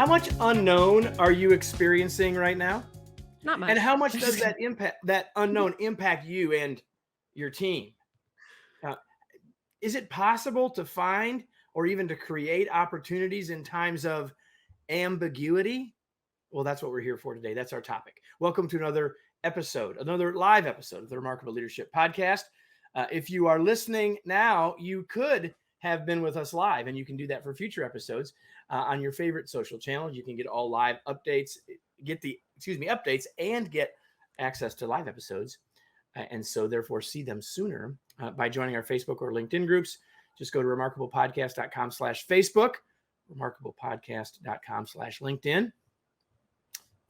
How much unknown are you experiencing right now? Not much. And how much does that unknown impact you and your team? Uh, is it possible to find or even to create opportunities in times of ambiguity? Well, that's what we're here for today. That's our topic. Welcome to another live episode of the Remarkable Leadership Podcast. If you are listening now, you could have been with us live, and you can do that for future episodes on your favorite social channels. You can get all live updates, updates, and get access to live episodes, and so therefore see them sooner by joining our Facebook or LinkedIn groups. Just go to remarkablepodcast.com/Facebook, remarkablepodcast.com/LinkedIn.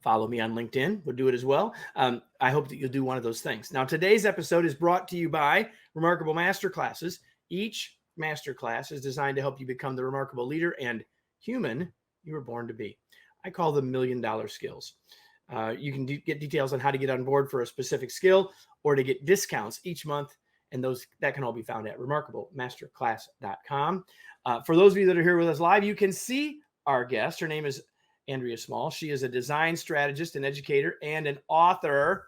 Follow me on LinkedIn. We'll do it as well. I hope that you'll do one of those things. Now, today's episode is brought to you by Remarkable Masterclasses. Each masterclass is designed to help you become the remarkable leader and human you were born to be. I call them $1 million skills. You can get details on how to get on board for a specific skill or to get discounts each month. And that can all be found at remarkablemasterclass.com. For those of you that are here with us live, you can see our guest. Her name is Andrea Small. She is a design strategist, an educator, and an author.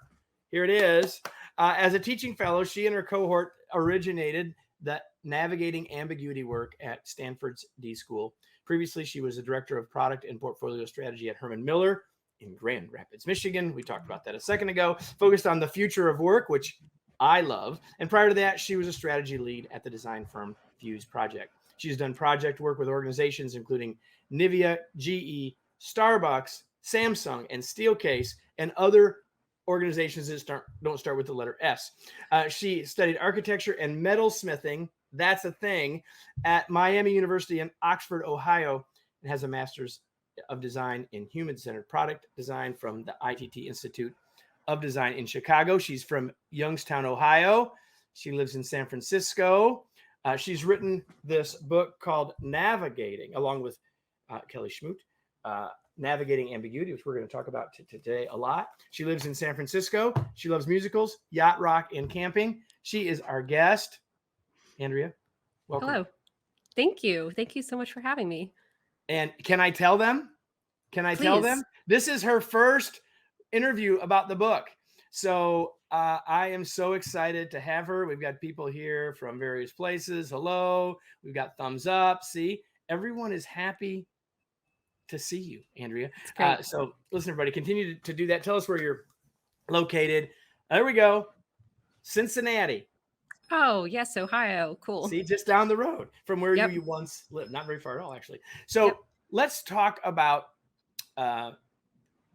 Here it is. As a teaching fellow, she and her cohort originated the Navigating Ambiguity work at Stanford's D School. Previously, she was the director of product and portfolio strategy at Herman Miller in Grand Rapids, Michigan. We talked about that a second ago, focused on the future of work, which I love. And prior to that, she was a strategy lead at the design firm Fuse Project. She's done project work with organizations including Nivea, GE, Starbucks, Samsung, and Steelcase, and other organizations that don't start with the letter S. She studied architecture and metalsmithing, that's a thing, at Miami University in Oxford, Ohio, and has a master's of design in human-centered product design from the ITT Institute of Design in Chicago. She's from Youngstown, Ohio. She lives in San Francisco. She's written this book called Navigating, along with Kelly Schmutte, Navigating Ambiguity, which we're going to talk about today a lot. She lives in San Francisco. She loves musicals, yacht rock, and camping. She is our guest. Andrea, welcome. Hello. Thank you. Thank you so much for having me. And can I tell them? Please. This is her first interview about the book. So I am so excited to have her. We've got people here from various places. Hello. We've got thumbs up. See, everyone is happy to see you, Andrea. So listen, everybody, continue to do that. Tell us where you're located. There we go. Cincinnati. Oh, yes, Ohio. Cool. See, just down the road from where you once lived. Not very far at all, actually. So let's talk about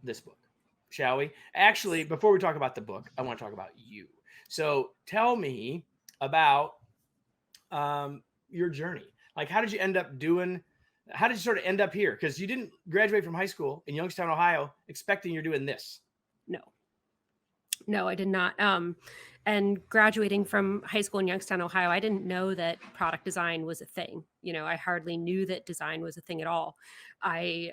this book, shall we? Actually, before we talk about the book, I want to talk about you. So tell me about your journey. Like, how did you sort of end up here? Because you didn't graduate from high school in Youngstown, Ohio, expecting you're doing this. No, I did not. And graduating from high school in Youngstown, Ohio, I didn't know that product design was a thing. I hardly knew that design was a thing at all. I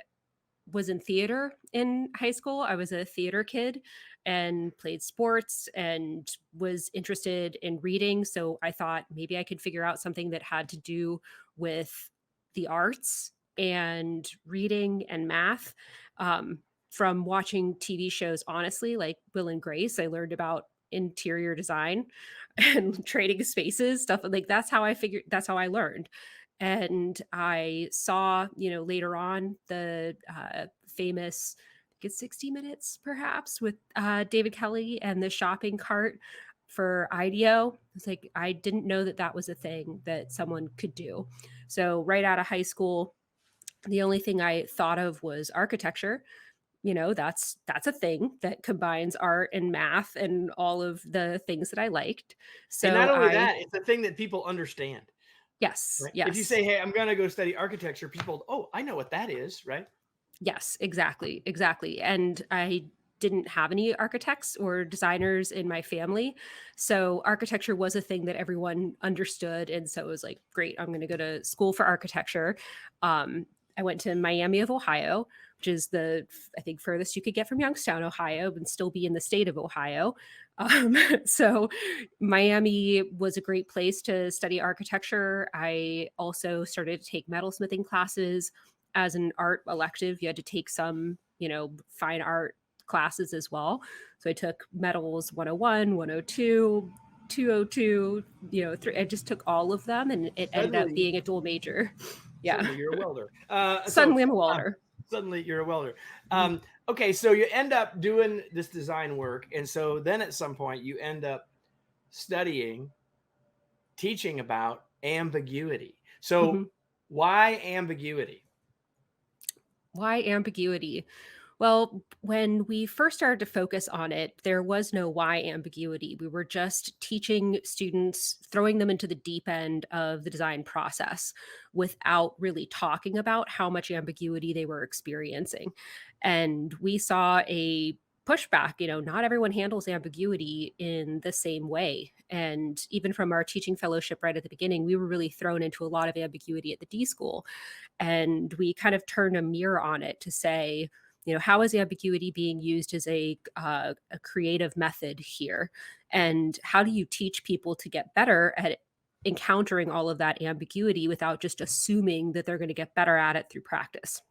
was in theater in high school. I was a theater kid and played sports and was interested in reading. So I thought maybe I could figure out something that had to do with the arts and reading and math. From watching TV shows, honestly, like Will and Grace, I learned about interior design and trading spaces, stuff like that's how I learned. And I saw, later on the famous, I think it's 60 Minutes perhaps, with David Kelly and the shopping cart for IDEO. It's like, I didn't know that was a thing that someone could do. So right out of high school, the only thing I thought of was architecture. That's a thing that combines art and math and all of the things that I liked. So and not only that, it's a thing that people understand. Yes. Right? Yes. If you say, hey, I'm going to go study architecture, people, oh, I know what that is, right? Yes, exactly. And I didn't have any architects or designers in my family. So architecture was a thing that everyone understood. And so it was like, great, I'm going to go to school for architecture. I went to Miami of Ohio, which is I think, furthest you could get from Youngstown, Ohio, and still be in the state of Ohio. So Miami was a great place to study architecture. I also started to take metalsmithing classes as an art elective, you had to take some, fine art classes as well. So I took metals 101, 102, 202, I just took all of them, and it ended up Suddenly, being a dual major. Yeah. suddenly you're a welder. Suddenly I'm a welder. Suddenly you're a welder. Mhm. Okay, so you end up doing this design work, and so then at some point you end up studying, teaching about ambiguity. So Mhm. why ambiguity? Why ambiguity? Well, when we first started to focus on it, there was no why ambiguity. We were just teaching students, throwing them into the deep end of the design process without really talking about how much ambiguity they were experiencing. And we saw a pushback, not everyone handles ambiguity in the same way. And even from our teaching fellowship right at the beginning, we were really thrown into a lot of ambiguity at the D school. And we kind of turned a mirror on it to say, how is ambiguity being used as a creative method here? And how do you teach people to get better at encountering all of that ambiguity without just assuming that they're going to get better at it through practice?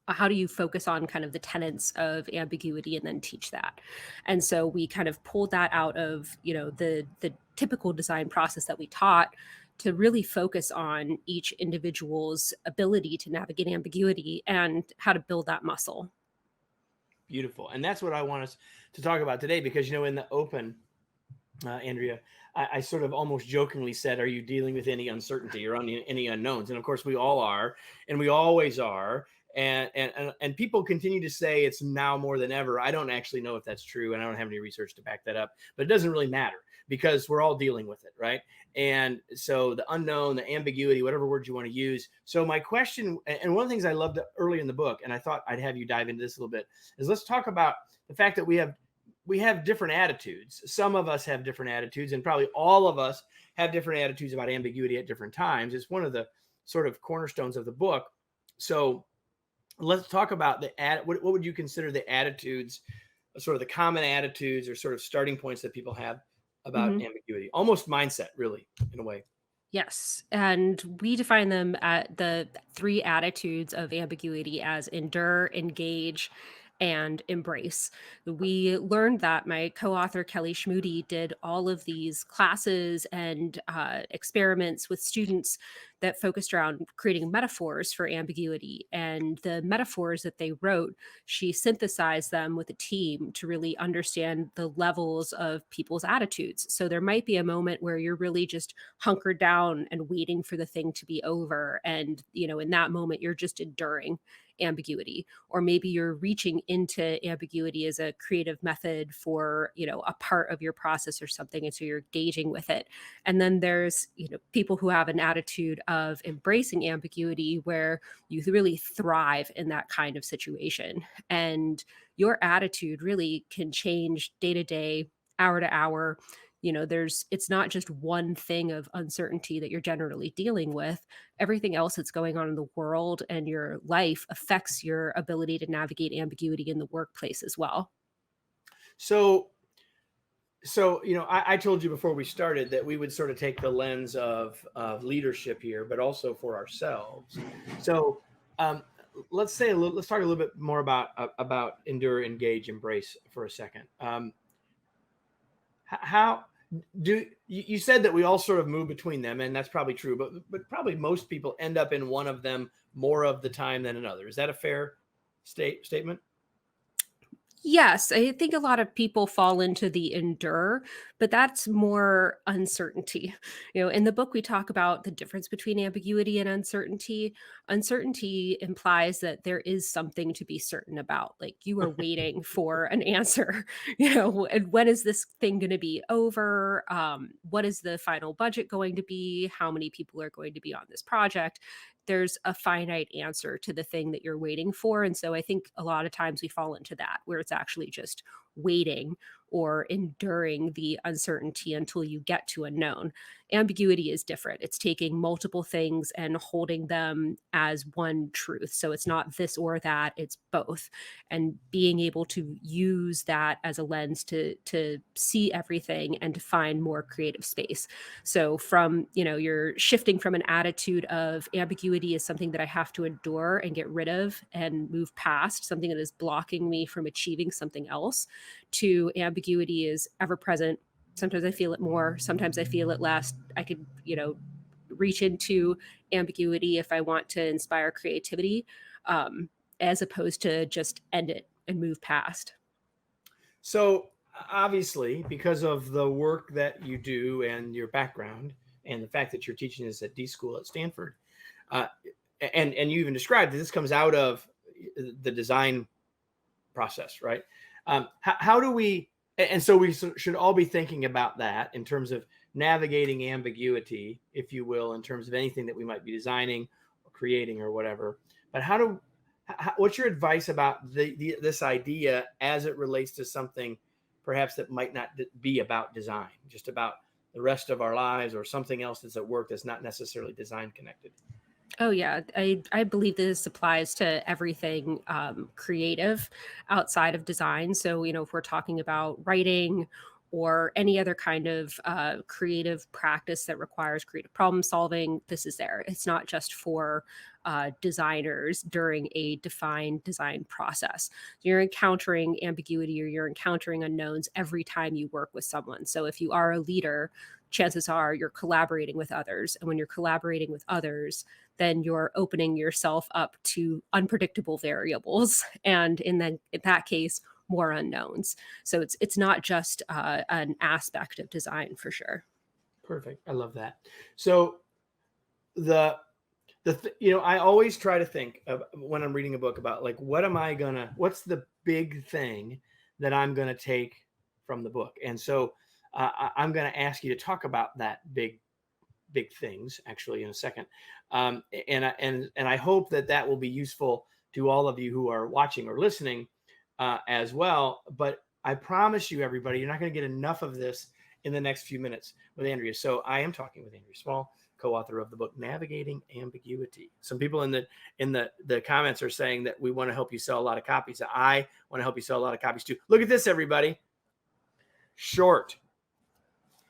How do you focus on kind of the tenets of ambiguity and then teach that? And so we kind of pulled that out of, the typical design process that we taught to really focus on each individual's ability to navigate ambiguity and how to build that muscle. Beautiful. And that's what I want us to talk about today, because, in the open, Andrea, I sort of almost jokingly said, are you dealing with any uncertainty or any unknowns? And of course we all are, and we always are. And people continue to say it's now more than ever. I don't actually know if that's true, and I don't have any research to back that up, but it doesn't really matter because we're all dealing with it, right? And so the unknown, the ambiguity, whatever word you want to use. So my question, and one of the things I loved early in the book, and I thought I'd have you dive into this a little bit, is let's talk about the fact that we have different attitudes. Some of us have different attitudes, and probably all of us have different attitudes about ambiguity at different times. It's one of the sort of cornerstones of the book. So let's talk about what would you consider the attitudes, sort of the common attitudes or sort of starting points that people have about Mhm. ambiguity, almost mindset, really, in a way. Yes. And we define them at the three attitudes of ambiguity as endure, engage, and embrace. We learned that my co author, Kelly Schmutte, did all of these classes and experiments with students that focused around creating metaphors for ambiguity. And the metaphors that they wrote, she synthesized them with a team to really understand the levels of people's attitudes. So there might be a moment where you're really just hunkered down and waiting for the thing to be over. And, in that moment, you're just enduring ambiguity. Or maybe you're reaching into ambiguity as a creative method for, a part of your process or something. And so you're engaging with it. And then there's, people who have an attitude of embracing ambiguity where you really thrive in that kind of situation. And your attitude really can change day to day, hour to hour. It's not just one thing of uncertainty that you're generally dealing with. Everything else that's going on in the world and your life affects your ability to navigate ambiguity in the workplace as well. So I told you before we started that we would sort of take the lens of leadership here, but also for ourselves. So um, let's talk a little bit more about endure, engage, embrace for a second. How do you said that we all sort of move between them, and that's probably true, but probably most people end up in one of them more of the time than another. Is that a fair statement? Yes, I think a lot of people fall into the endure, but that's more uncertainty. In the book, we talk about the difference between ambiguity and uncertainty. Uncertainty implies that there is something to be certain about, like you are waiting for an answer. And when is this thing going to be over? What is the final budget going to be? How many people are going to be on this project? There's a finite answer to the thing that you're waiting for. And so I think a lot of times we fall into that where it's actually just waiting or enduring the uncertainty until you get to a known. Ambiguity is different. It's taking multiple things and holding them as one truth. So it's not this or that, it's both. And being able to use that as a lens to see everything and to find more creative space. So from, you're shifting from an attitude of ambiguity is something that I have to endure and get rid of and move past, something that is blocking me from achieving something else, to ambiguity is ever present. Sometimes I feel it more, sometimes I feel it less. I could, reach into ambiguity if I want to inspire creativity, as opposed to just end it and move past. So obviously, because of the work that you do and your background and the fact that you're teaching this at D school at Stanford, and you even described that this comes out of the design process, right? How do we, and so we should all be thinking about that in terms of navigating ambiguity, if you will, in terms of anything that we might be designing or creating or whatever. But what's your advice about this idea as it relates to something perhaps that might not be about design, just about the rest of our lives or something else that's at work that's not necessarily design connected? Oh yeah, I believe this applies to everything creative outside of design. So if we're talking about writing or any other kind of creative practice that requires creative problem solving, this is there. It's not just for designers during a defined design process. You're encountering ambiguity or you're encountering unknowns every time you work with someone. So if you are a leader, chances are you're collaborating with others. And when you're collaborating with others, then you're opening yourself up to unpredictable variables. And in that case, more unknowns. So it's not just an aspect of design for sure. Perfect. I love that. So I always try to think of, when I'm reading a book, about like, what's the big thing that I'm going to take from the book? And so I'm going to ask you to talk about that big things actually in a second. And I hope that will be useful to all of you who are watching or listening as well. But I promise you, everybody, you're not going to get enough of this in the next few minutes with Andrea. So I am talking with Andrea Small, co-author of the book Navigating Ambiguity. Some people in the comments are saying that we want to help you sell a lot of copies. I want to help you sell a lot of copies too. Look at this, everybody. Short,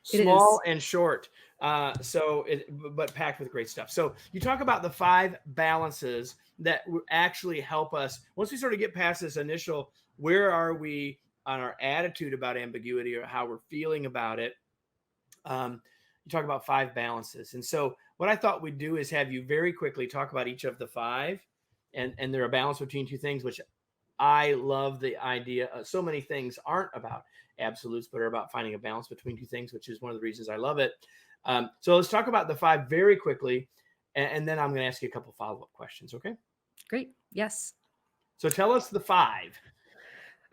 small and short. But packed with great stuff. So you talk about the 5 balances that actually help us once we sort of get past this initial, where are we on our attitude about ambiguity or how we're feeling about it. You talk about 5 balances. And so what I thought we'd do is have you very quickly talk about each of the 5, and they're a balance between 2 things, which I love the idea. So many things aren't about absolutes, but are about finding a balance between 2 things, which is one of the reasons I love it. So let's talk about the 5 very quickly, and then I'm going to ask you a couple follow-up questions. Okay. Great. Yes. So tell us the 5.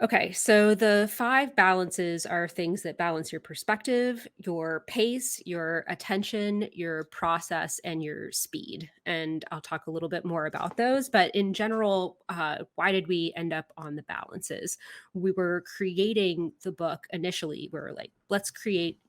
Okay, so the 5 balances are things that balance your perspective, your pace, your attention, your process, and your speed. And I'll talk a little bit more about those. But in general, why did we end up on the balances? We were creating the book initially. We were like,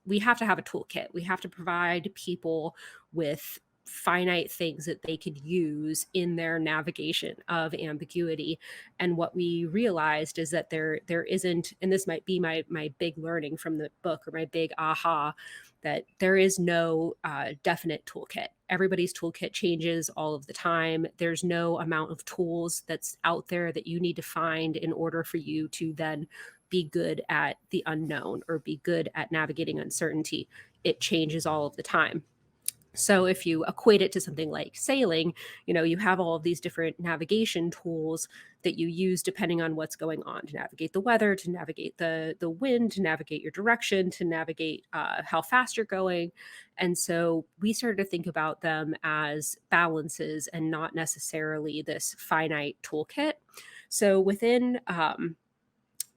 we have to have a toolkit. We have to provide people with finite things that they could use in their navigation of ambiguity. And what we realized is that there isn't, and this might be my big learning from the book, or my big aha, that there is no definite toolkit. Everybody's toolkit changes all of the time. There's no amount of tools that's out there that you need to find in order for you to then be good at the unknown or be good at navigating uncertainty. It changes all of the time. So if you equate it to something like sailing, you have all of these different navigation tools that you use depending on what's going on, to navigate the weather, to navigate the wind, to navigate your direction, to navigate how fast you're going. And so we started to think about them as balances and not necessarily this finite toolkit. So within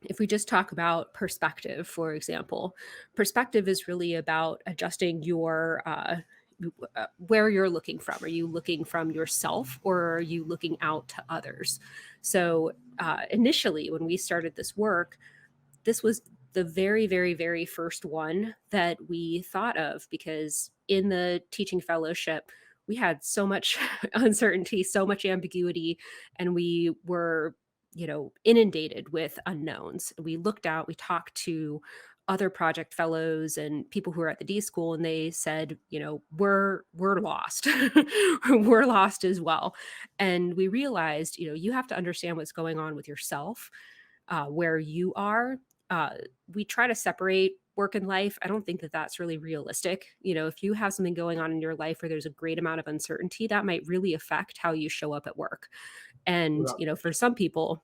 if we just talk about perspective, for example, perspective is really about adjusting your where you're looking from. Are you looking from yourself, or are you looking out to others? So initially, when we started this work, this was the very, very, very first one that we thought of, because in the teaching fellowship, we had so much uncertainty, so much ambiguity, and we were, inundated with unknowns. We looked out, we talked to other project fellows and people who are at the D school, and they said, we're lost. We're lost as well. And we realized, you have to understand what's going on with yourself, where you are. We try to separate work and life. I don't think that that's really realistic. If you have something going on in your life where there's a great amount of uncertainty, that might really affect how you show up at work. And, Right. for some people,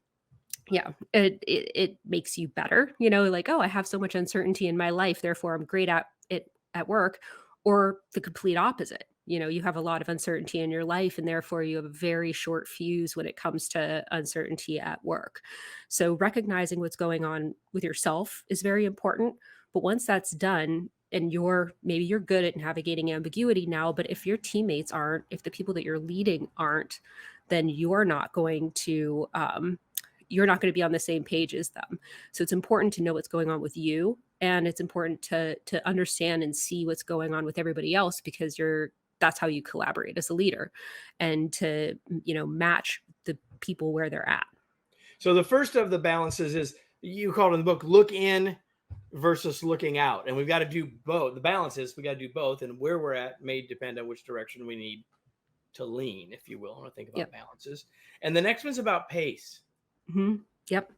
yeah, it makes you better, like, oh, I have so much uncertainty in my life, therefore I'm great at it at work. Or the complete opposite. You have a lot of uncertainty in your life, and therefore you have a very short fuse when it comes to uncertainty at work. So recognizing what's going on with yourself is very important. But once that's done, and maybe you're good at navigating ambiguity now, but if your teammates aren't, if the people that you're leading aren't, then you're not going to be on the same page as them. So it's important to know what's going on with you, and it's important to understand and see what's going on with everybody else, because that's how you collaborate as a leader, and to match the people where they're at. So the first of the balances is, you call it in the book, look in versus looking out. And we've got to do both. The balance is we got to do both, and where we're at may depend on which direction we need to lean, if you will, when I think about Yep. balances. And the next one's about pace. Mm-hmm. Yep.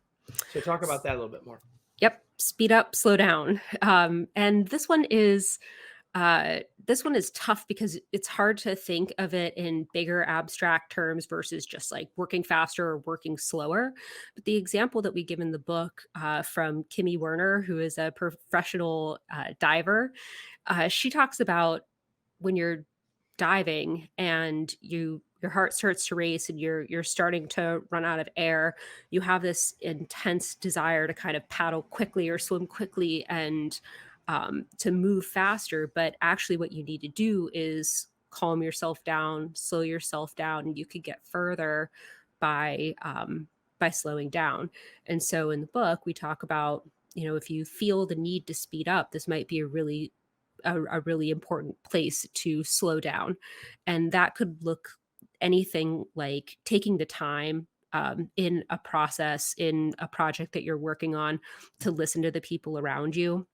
So talk about that a little bit more. Yep. Speed up, slow down. And this one is tough because it's hard to think of it in bigger abstract terms versus just like working faster or working slower. But the example that we give in the book, from Kimmy Werner, who is a professional diver, she talks about when you're diving and your heart starts to race and you're starting to run out of air. You have this intense desire to kind of paddle quickly or swim quickly and to move faster. But actually what you need to do is calm yourself down, slow yourself down, and you could get further by slowing down. And so in the book, we talk about, if you feel the need to speed up, this might be a really important place to slow down. And that could look anything like taking the time in a process, in a project that you're working on, to listen to the people around you,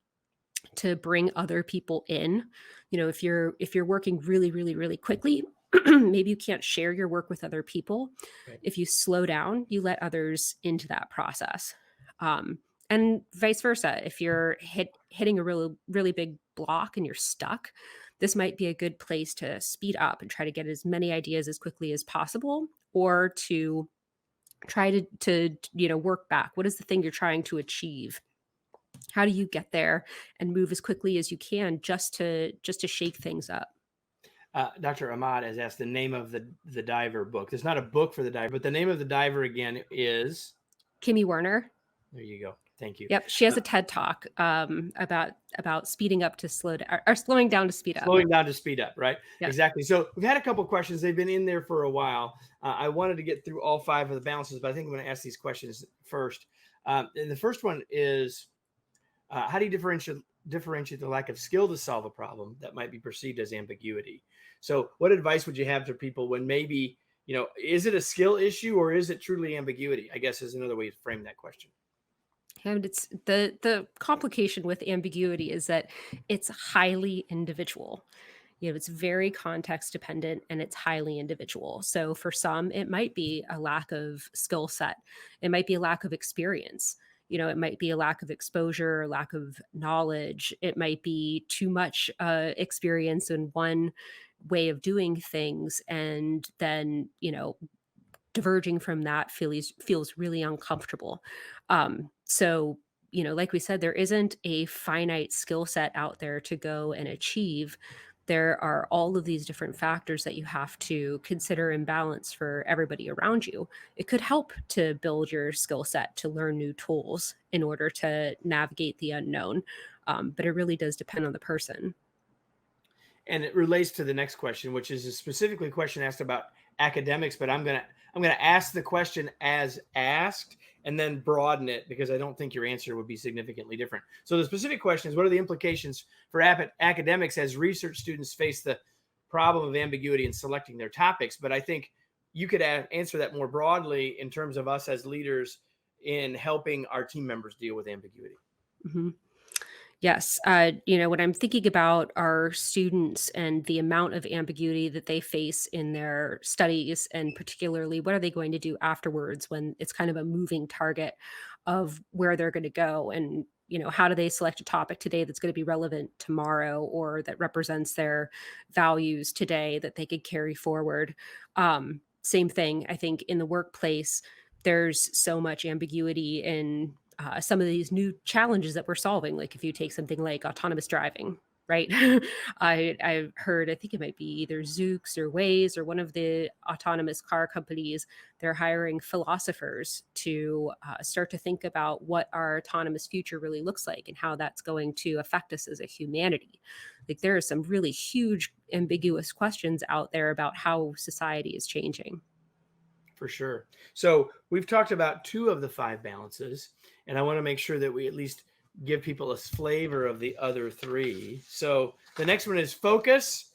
to bring other people in. If you're working really, really, really quickly, maybe you can't share your work with other people. Right. If you slow down, you let others into that process. And vice versa. If you're hitting a really, really big block and you're stuck, this might be a good place to speed up and try to get as many ideas as quickly as possible, or to try to work back. What is the thing you're trying to achieve? How do you get there and move as quickly as you can, just to shake things up? Dr. Ahmad has asked the name of the diver book. There's not a book for the diver, but the name of the diver again is Kimmy Werner. There you go. Thank you. Yep, she has a TED talk about speeding up to slow down, or slowing down to speed up. Slowing down to speed up, right? Yep. Exactly. So we've had a couple of questions. They've been in there for a while. I wanted to get through all 5 of the balances, but I think I'm going to ask these questions first. And the first one is, how do you differentiate the lack of skill to solve a problem that might be perceived as ambiguity? So what advice would you have to people when maybe, is it a skill issue or is it truly ambiguity? I guess is another way to frame that question. And it's the complication with ambiguity is that it's highly individual. It's very context dependent and it's highly individual. So for some, it might be a lack of skill set. It might be a lack of experience. It might be a lack of exposure, or lack of knowledge. It might be too much experience in one way of doing things. And then, diverging from that feels really uncomfortable. So, like we said, there isn't a finite skill set out there to go and achieve. There are all of these different factors that you have to consider and balance for everybody around you. It could help to build your skill set, to learn new tools in order to navigate the unknown. But it really does depend on the person. And it relates to the next question, which is a specifically question asked about academics, but I'm I'm going to ask the question as asked and then broaden it because I don't think your answer would be significantly different. So the specific question is, what are the implications for academics as research students face the problem of ambiguity in selecting their topics? But I think you could answer that more broadly in terms of us as leaders in helping our team members deal with ambiguity. Mhm. Yes. When I'm thinking about our students and the amount of ambiguity that they face in their studies, and particularly what are they going to do afterwards when it's kind of a moving target of where they're going to go, and how do they select a topic today that's going to be relevant tomorrow, or that represents their values today that they could carry forward. Same thing, I think, in the workplace. There's so much ambiguity in some of these new challenges that we're solving. Like if you take something like autonomous driving, right? I've heard, I think it might be either Zoox or Waze or one of the autonomous car companies. They're hiring philosophers to start to think about what our autonomous future really looks like and how that's going to affect us as a humanity. Like there are some really huge ambiguous questions out there about how society is changing. For sure. So we've talked about 2 of the 5 balances, and I want to make sure that we at least give people a flavor of the other 3. So the next one is focus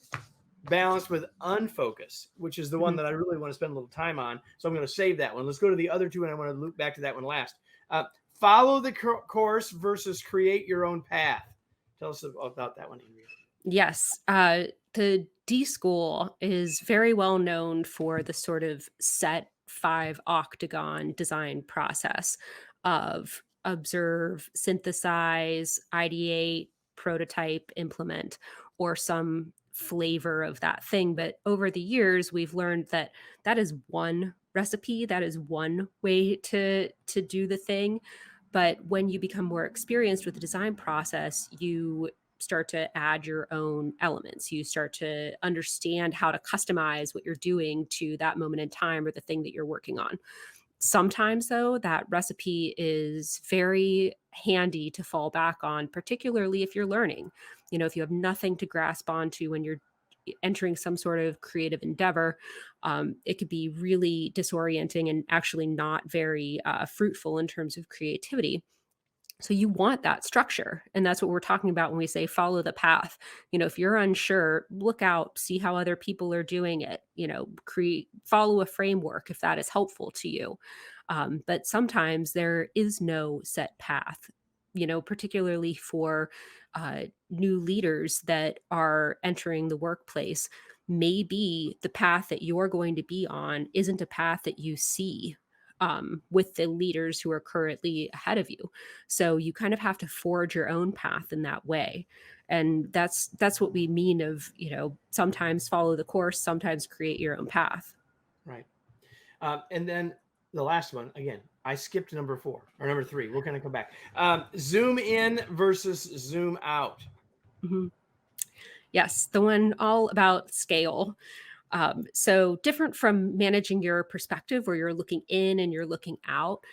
balanced with unfocus, which is the one Mhm. that I really want to spend a little time on. So I'm going to save that one. Let's go to the other 2, and I want to loop back to that one last. Follow the course versus create your own path. Tell us about that one, Andrea. Yes. The D school is very well known for the sort of set 5 octagon design process of observe, synthesize, ideate, prototype, implement, or some flavor of that thing. But over the years, we've learned that that is one recipe, that is one way to do the thing. But when you become more experienced with the design process, you start to add your own elements. You start to understand how to customize what you're doing to that moment in time or the thing that you're working on. Sometimes, though, that recipe is very handy to fall back on, particularly if you're learning. If you have nothing to grasp onto when you're entering some sort of creative endeavor, it could be really disorienting and actually not very fruitful in terms of creativity. So you want that structure. And that's what we're talking about when we say follow the path. If you're unsure, look out, see how other people are doing it, follow a framework if that is helpful to you. But sometimes there is no set path, particularly for new leaders that are entering the workplace. Maybe the path that you're going to be on isn't a path that you see with the leaders who are currently ahead of you. So you kind of have to forge your own path in that way. And that's what we mean of, sometimes follow the course, sometimes create your own path. Right. And then the last one, again, I skipped number 4 or number 3. We're going to come back. Zoom in versus zoom out. Mhm. Yes, the one all about scale. So different from managing your perspective where you're looking in and you're looking out,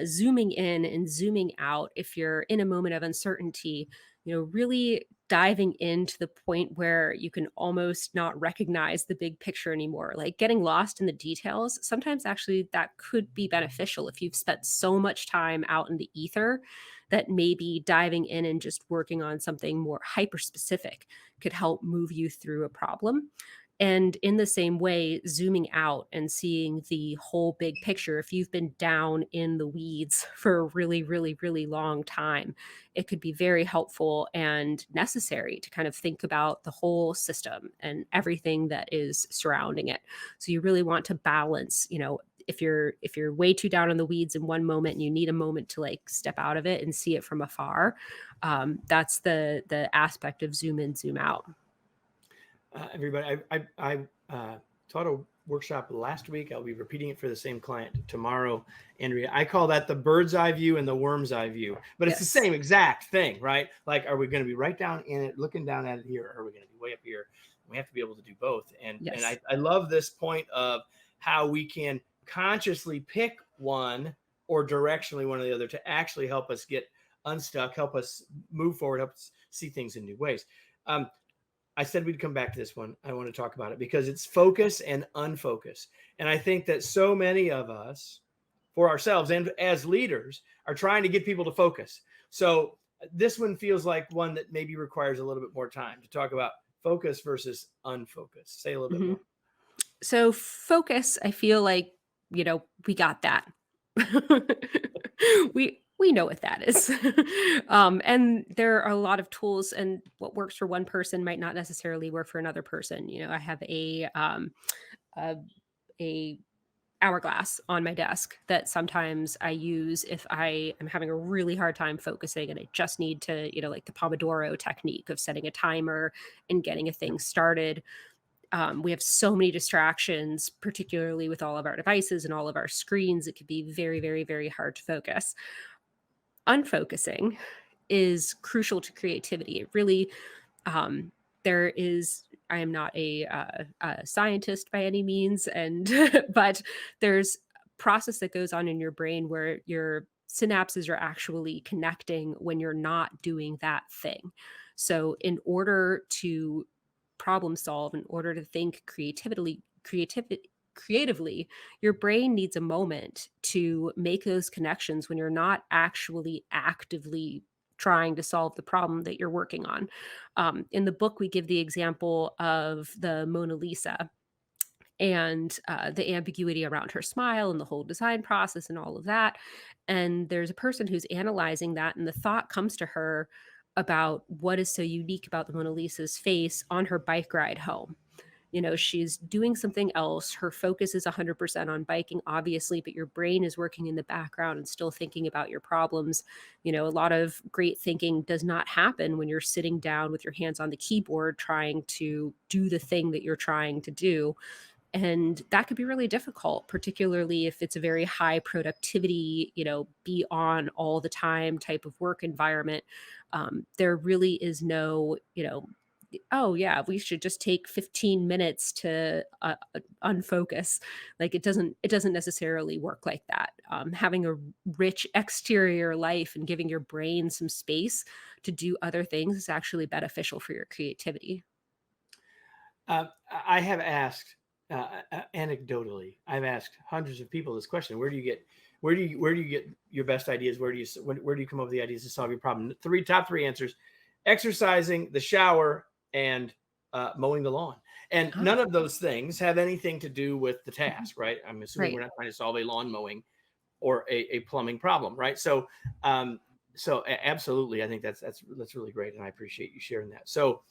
zooming in and zooming out. If you're in a moment of uncertainty, really diving into the point where you can almost not recognize the big picture anymore, like getting lost in the details. Sometimes actually that could be beneficial if you've spent so much time out in the ether that maybe diving in and just working on something more hyper specific could help move you through a problem. And in the same way, zooming out and seeing the whole big picture, if you've been down in the weeds for a really, really, really long time, it could be very helpful and necessary to kind of think about the whole system and everything that is surrounding it. So you really want to balance, if you're way too down in the weeds in one moment and you need a moment to like step out of it and see it from afar, that's the aspect of zoom in, zoom out. Everybody, I taught a workshop last week. I'll be repeating it for the same client tomorrow, Andrea. I call that the bird's eye view and the worm's eye view, but it's the Yes. same exact thing, right? Like, are we going to be right down in it, looking down at it here, or are we going to be way up here? We have to be able to do both. And Yes. I love this point of how we can consciously pick one or directionally one or the other to actually help us get unstuck, help us move forward, help us see things in new ways. I said we'd come back to this one. I want to talk about it because it's focus and unfocus. And I think that so many of us, for ourselves and as leaders, are trying to get people to focus. So this one feels like one that maybe requires a little bit more time to talk about focus versus unfocus. Say a little bit Mhm. more. So focus, I feel like, we got that. We know what that is. And there are a lot of tools, and what works for one person might not necessarily work for another person. I have a, a hourglass on my desk that sometimes I use if I am having a really hard time focusing and I just need to, like the Pomodoro technique of setting a timer and getting a thing started. We have so many distractions, particularly with all of our devices and all of our screens. It could be very, very, very hard to focus. Unfocusing is crucial to creativity. It really, um, there is. I am not a scientist by any means, and but there's a process that goes on in your brain where your synapses are actually connecting when you're not doing that thing. So, in order to problem solve, in order to think creatively, your brain needs a moment to make those connections when you're not actually actively trying to solve the problem that you're working on. In the book, we give the example of the Mona Lisa and the ambiguity around her smile and the whole design process and all of that. And there's a person who's analyzing that, and the thought comes to her about what is so unique about the Mona Lisa's face on her bike ride home. She's doing something else. Her focus is 100% on biking, obviously, but your brain is working in the background and still thinking about your problems. A lot of great thinking does not happen when you're sitting down with your hands on the keyboard trying to do the thing that you're trying to do. And that could be really difficult, particularly if it's a very high productivity, be on all the time type of work environment. There really is no, oh yeah, we should just take 15 minutes to unfocus. Like it doesn't necessarily work like that. Having a rich exterior life and giving your brain some space to do other things is actually beneficial for your creativity. I have asked anecdotally. I've asked hundreds of people this question: where do you get your best ideas? Where do you come up with the ideas to solve your problem? Top three answers: exercising, the shower, and mowing the lawn. And Oh, none of those things have anything to do with the mhm. task, right? I'm assuming we're Right. not trying to solve a lawn mowing or a plumbing problem, right? Um, absolutely, I think that's really great, and I appreciate you sharing that. So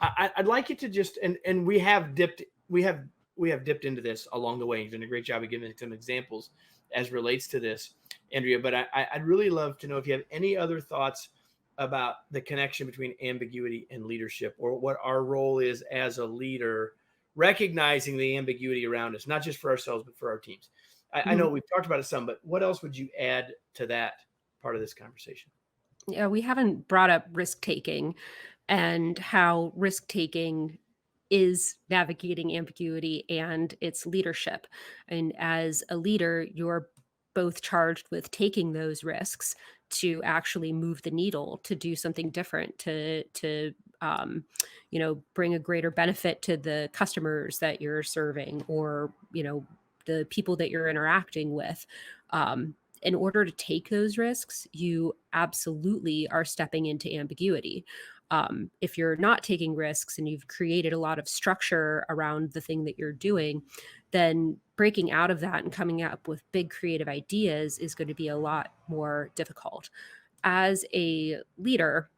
I'd like you to just and we have dipped into this along the way. You've done a great job of giving some examples as relates to this, Andrea. But I'd really love to know if you have any other thoughts about the connection between ambiguity and leadership, or what our role is as a leader, recognizing the ambiguity around us, not just for ourselves but for our teams. I Mhm. know we've talked about it some, but what else would you add to that part of this conversation? Yeah, we haven't brought up risk taking and how risk taking is navigating ambiguity and its leadership. And as a leader, you're both charged with taking those risks to actually move the needle, to do something different, to bring a greater benefit to the customers that you're serving, or the people that you're interacting with. In order to take those risks, you absolutely are stepping into ambiguity. If you're not taking risks and you've created a lot of structure around the thing that you're doing, then breaking out of that and coming up with big creative ideas is going to be a lot more difficult. As a leader,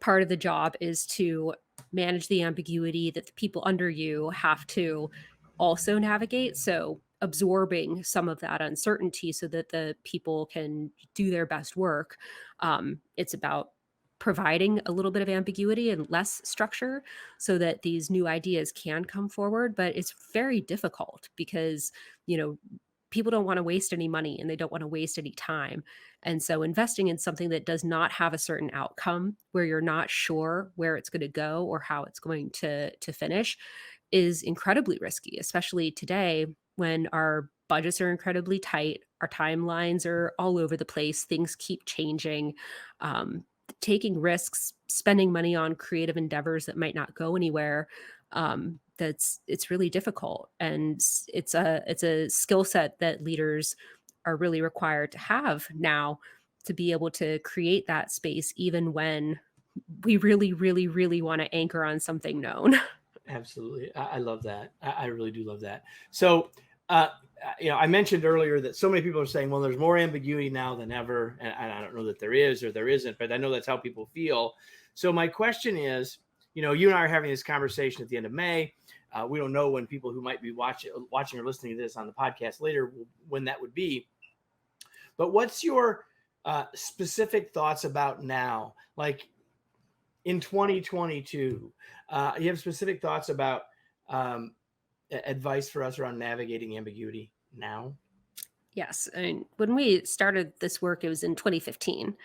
part of the job is to manage the ambiguity that the people under you have to also navigate. So, absorbing some of that uncertainty so that the people can do their best work. It's about providing a little bit of ambiguity and less structure so that these new ideas can come forward. But it's very difficult because, you know, people don't want to waste any money and they don't want to waste any time. And so investing in something that does not have a certain outcome, where you're not sure where it's going to go or how it's going to finish, is incredibly risky, especially today when our budgets are incredibly tight, our timelines are all over the place, things keep changing. taking risks, spending money on creative endeavors that might not go anywhere. It's really difficult, and it's a skill set that leaders are really required to have now to be able to create that space, even when we really, really, really want to anchor on something known. Absolutely. I love that. I really do love that. So, I mentioned earlier that so many people are saying, well, there's more ambiguity now than ever. And I don't know that there is or there isn't, but I know that's how people feel. So my question is, you and I are having this conversation at the end of May. We don't know when people who might be watching or listening to this on the podcast later, when that would be. But what's your specific thoughts about now? Like in 2022, you have specific thoughts about advice for us around navigating ambiguity now? Yes. And when we started this work, it was in 2015.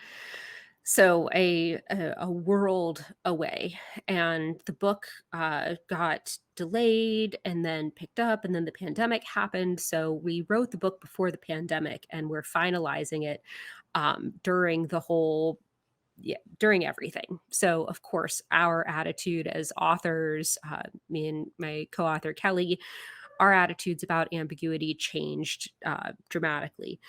So a world away, and the book got delayed and then picked up, and then the pandemic happened. So we wrote the book before the pandemic, and we're finalizing it during the whole during everything. So, of course, our attitude as authors, me and my co-author Kelly, our attitudes about ambiguity changed dramatically.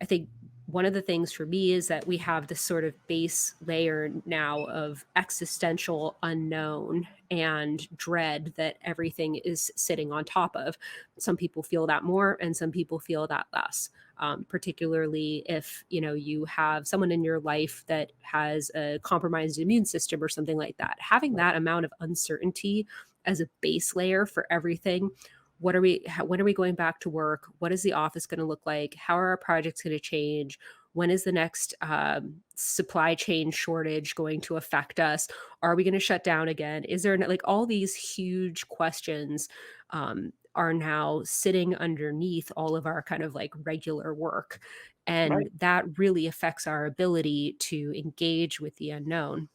I think one of the things for me is that we have this sort of base layer now of existential unknown and dread that everything is sitting on top of. Some people feel that more, and some people feel that less. Particularly if you have someone in your life that has a compromised immune system or something like that. Having that amount of uncertainty as a base layer for everything. When are we going back to work? What is the office going to look like? How are our projects going to change? When is the next supply chain shortage going to affect us? Are we going to shut down again? Is there like all these huge questions are now sitting underneath all of our kind of like regular work. And Right. that really affects our ability to engage with the unknown.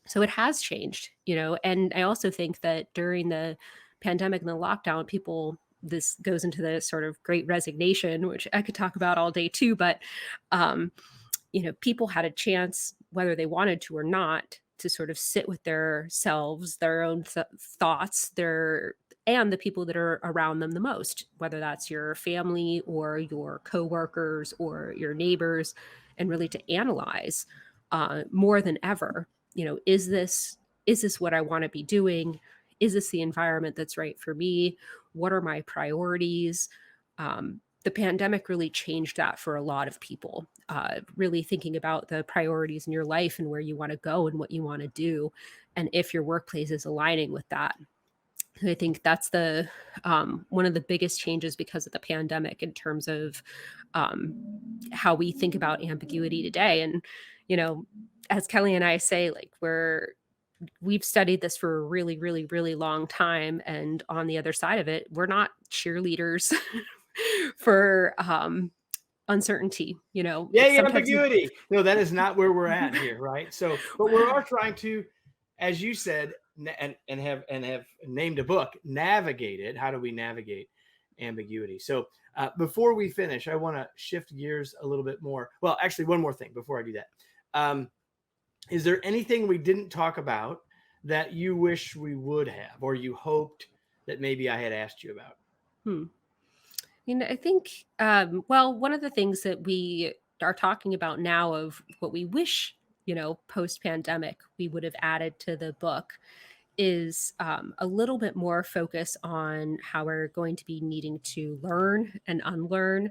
So it has changed, and I also think that during the pandemic and the lockdown, this goes into the sort of great resignation, which I could talk about all day too, but people had a chance, whether they wanted to or not, to sort of sit with their selves, their own thoughts, and the people that are around them the most, whether that's your family or your coworkers or your neighbors, and really to analyze more than ever, is this what I want to be doing? Is this the environment that's right for me? What are my priorities? The pandemic really changed that for a lot of people, really thinking about the priorities in your life and where you want to go and what you want to do, and if your workplace is aligning with that. I think that's the one of the biggest changes because of the pandemic in terms of how we think about ambiguity today. And as Kelly and I say, like we've studied this for a really, really, really long time, and on the other side of it, we're not cheerleaders for uncertainty. It's sometimes Ambiguity. No, that is not where we're at here, right? So, but we're all trying to, as you said, and have named a book, navigate it. How do we navigate ambiguity? So before we finish, I want to shift gears a little bit more. Well, actually, one more thing before I do that. Is there anything we didn't talk about that you wish we would have, or you hoped that maybe I had asked you about? I think, one of the things that we are talking about now of what we wish, post pandemic, we would have added to the book is a little bit more focus on how we're going to be needing to learn and unlearn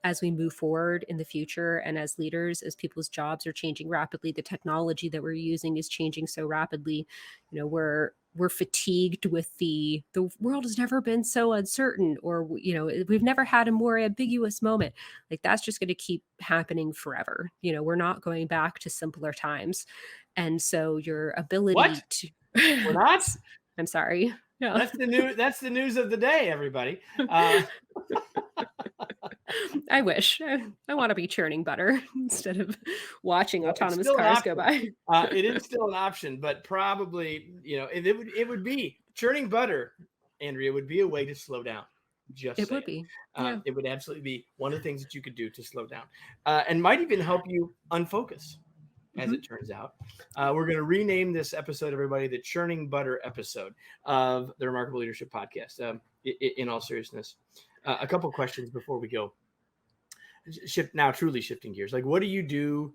as we move forward in the future, and as leaders, as people's jobs are changing rapidly, the technology that we're using is changing so rapidly. We're fatigued with the world has never been so uncertain, or we've never had a more ambiguous moment. Like that's just going to keep happening forever. We're not going back to simpler times, and so your ability What? to We're not? I'm sorry. Yeah. That's the news of the day, everybody. I wish. I want to be churning butter instead of watching autonomous still an cars go option. by. It is still an option, but probably, it would be churning butter, Andrea, would be a way to slow down. Just It saying. would be. Yeah. It would absolutely be one of the things that you could do to slow down, and might even help you unfocus. as it turns out. We're going to rename this episode, everybody, the Churning Butter episode of the Remarkable Leadership Podcast. In all seriousness, a couple questions before we go. Truly shifting gears. Like, what do you do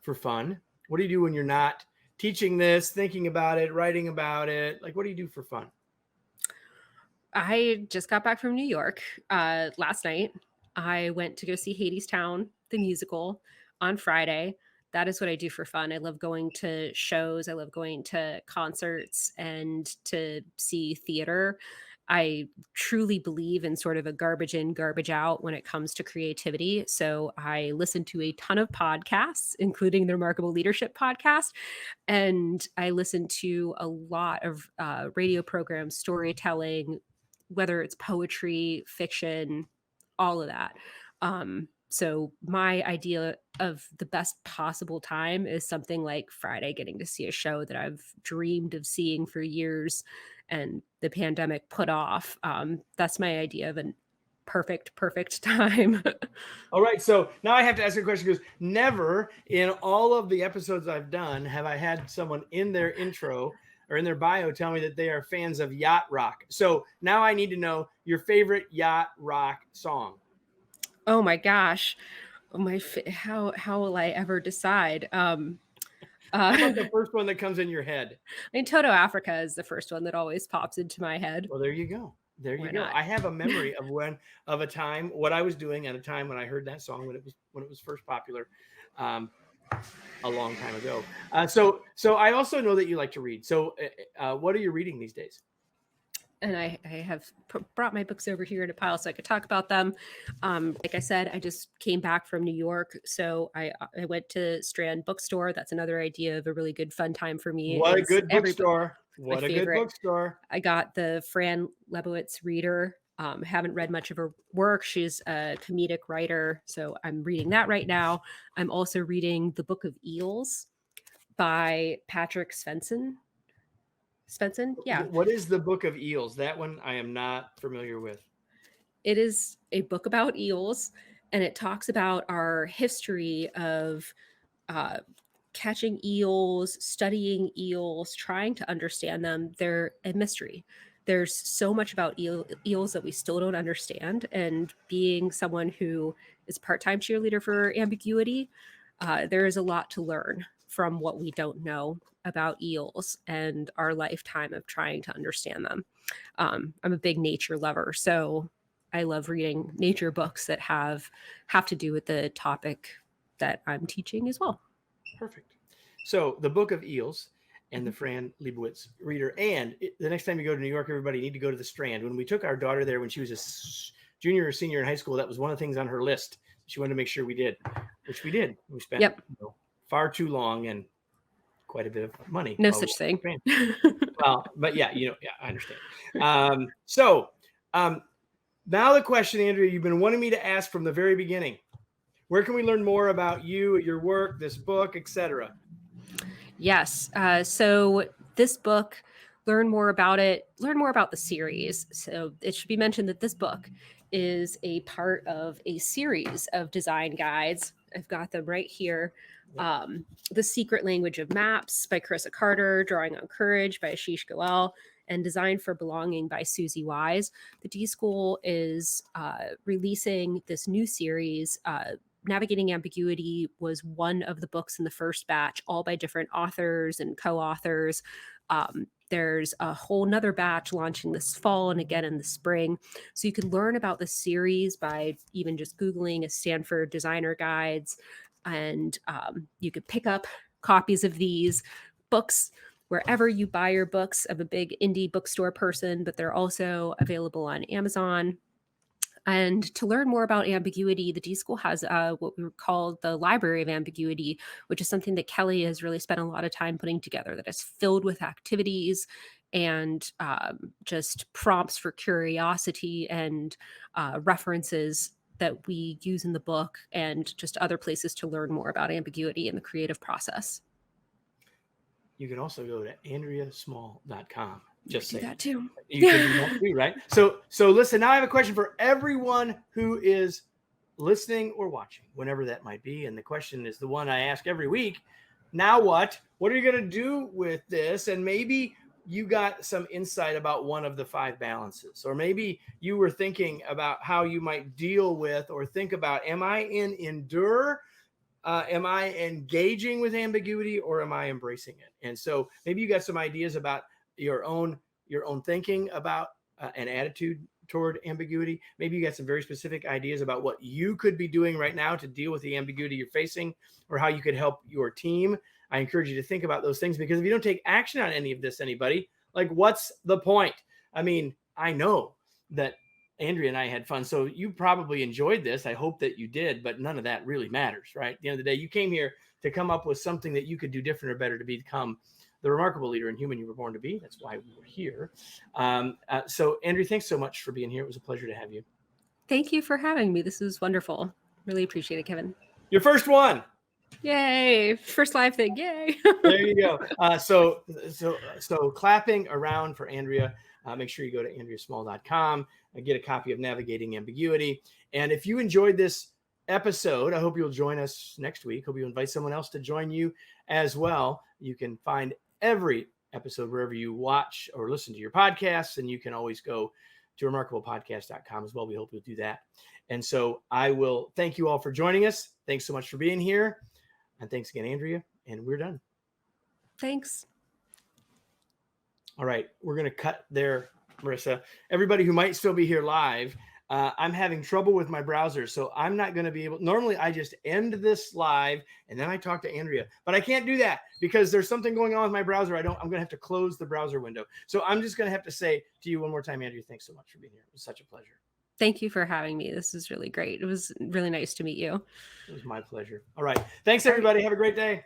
for fun? What do you do when you're not teaching this, thinking about it, writing about it? Like, what do you do for fun? I just got back from New York last night. I went to go see Hadestown, the musical, on Friday. That is what I do for fun. I love going to shows. I love going to concerts and to see theater. I truly believe in sort of a garbage in, garbage out when it comes to creativity. So I listen to a ton of podcasts, including the Remarkable Leadership Podcast. And I listen to a lot of radio programs, storytelling, whether it's poetry, fiction, all of that. So my idea of the best possible time is something like Friday, getting to see a show that I've dreamed of seeing for years and the pandemic put off. That's my idea of a perfect time. All right. So now I have to ask you a question, because never in all of the episodes I've done have I had someone in their intro or in their bio tell me that they are fans of yacht rock. So now I need to know your favorite yacht rock song. Oh my gosh. How will I ever decide? How about the first one that comes in your head? I mean, Toto Africa is the first one that always pops into my head. Well, there you go. There you Why go. not? I have a memory of a time, what I was doing at a time when I heard that song when it was first popular, a long time ago. So I also know that you like to read. So what are you reading these days? And I have brought my books over here in a pile so I could talk about them. Like I said, I just came back from New York. So I went to Strand Bookstore. That's another idea of a really good fun time for me. What a good bookstore. What a good bookstore. I got the Fran Lebowitz Reader. Haven't read much of her work. She's a comedic writer. So I'm reading that right now. I'm also reading The Book of Eels by Patrick Svensson. Yeah. What is The Book of Eels? That one I am not familiar with. It is a book about eels, and it talks about our history of catching eels, studying eels, trying to understand them. They're a mystery. There's so much about eels that we still don't understand. And being someone who is a part-time cheerleader for Ambiguity, there is a lot to learn from what we don't know about eels and our lifetime of trying to understand them. I'm a big nature lover, so I love reading nature books that have to do with the topic that I'm teaching as well. Perfect. So The Book of Eels and the Fran Lebowitz Reader. And the next time you go to New York, everybody, you need to go to the Strand. When we took our daughter there when she was a junior or senior in high school, that was one of the things on her list. She wanted to make sure we did, which we did. We spent far too long and quite a bit of money. No such thing. Well, but yeah, I understand. So now the question, Andrea, you've been wanting me to ask from the very beginning. Where can we learn more about you, your work, this book, etc.? Yes. So this book, learn more about it, learn more about the series. So it should be mentioned that this book is a part of a series of design guides. I've got them right here. The Secret Language of Maps by Carissa Carter, Drawing on Courage by Ashish Goel, and Design for Belonging by Susie Wise. The D School is releasing this new series. Navigating Ambiguity was one of the books in the first batch, all by different authors and co-authors. There's a whole nother batch launching this fall and again in the spring. So you can learn about the series by even just Googling a Stanford designer guides. And you could pick up copies of these books wherever you buy your books. I'm a big indie bookstore person, but they're also available on Amazon. And to learn more about ambiguity, the D School has what we call the Library of Ambiguity, which is something that Kelly has really spent a lot of time putting together, that is filled with activities and just prompts for curiosity and references that we use in the book, and just other places to learn more about ambiguity and the creative process. You can also go to andreasmall.com. Just do that too. You can do that too, right? So listen, now I have a question for everyone who is listening or watching, whenever that might be. And the question is the one I ask every week. now what? What are you going to do with this? And maybe you got some insight about one of the 5 balances, or maybe you were thinking about how you might deal with or think about, am I in endure? Am I engaging with ambiguity, or am I embracing it? And so maybe you got some ideas about your own thinking about an attitude toward ambiguity. Maybe you got some very specific ideas about what you could be doing right now to deal with the ambiguity you're facing, or how you could help your team. I encourage you to think about those things, because if you don't take action on any of this, anybody, like, what's the point? I mean, I know that Andrea and I had fun, so you probably enjoyed this. I hope that you did, but none of that really matters, right? At the end of the day, you came here to come up with something that you could do different or better to become the remarkable leader and human you were born to be. That's why we were here. So, Andrea, thanks so much for being here. It was a pleasure to have you. Thank you for having me. This was wonderful. Really appreciate it, Kevin. Your first one. Yay. First live thing. Yay. There you go. So clapping around for Andrea. Make sure you go to andreasmall.com and get a copy of Navigating Ambiguity. And if you enjoyed this episode, I hope you'll join us next week. Hope you invite someone else to join you as well. You can find every episode wherever you watch or listen to your podcasts, and you can always go to remarkablepodcast.com as well. We hope you'll do that. And so I will thank you all for joining us. Thanks so much for being here. And thanks again, Andrea. And we're done. Thanks. All right. We're going to cut there, Marissa. Everybody who might still be here live, I'm having trouble with my browser, so I'm not going to be able. Normally, I just end this live and then I talk to Andrea, but I can't do that because there's something going on with my browser. I'm going to have to close the browser window. So I'm just going to have to say to you one more time, Andrea, thanks so much for being here. It was such a pleasure. Thank you for having me. This is really great. It was really nice to meet you. It was my pleasure. All right. Thanks, everybody. Have a great day.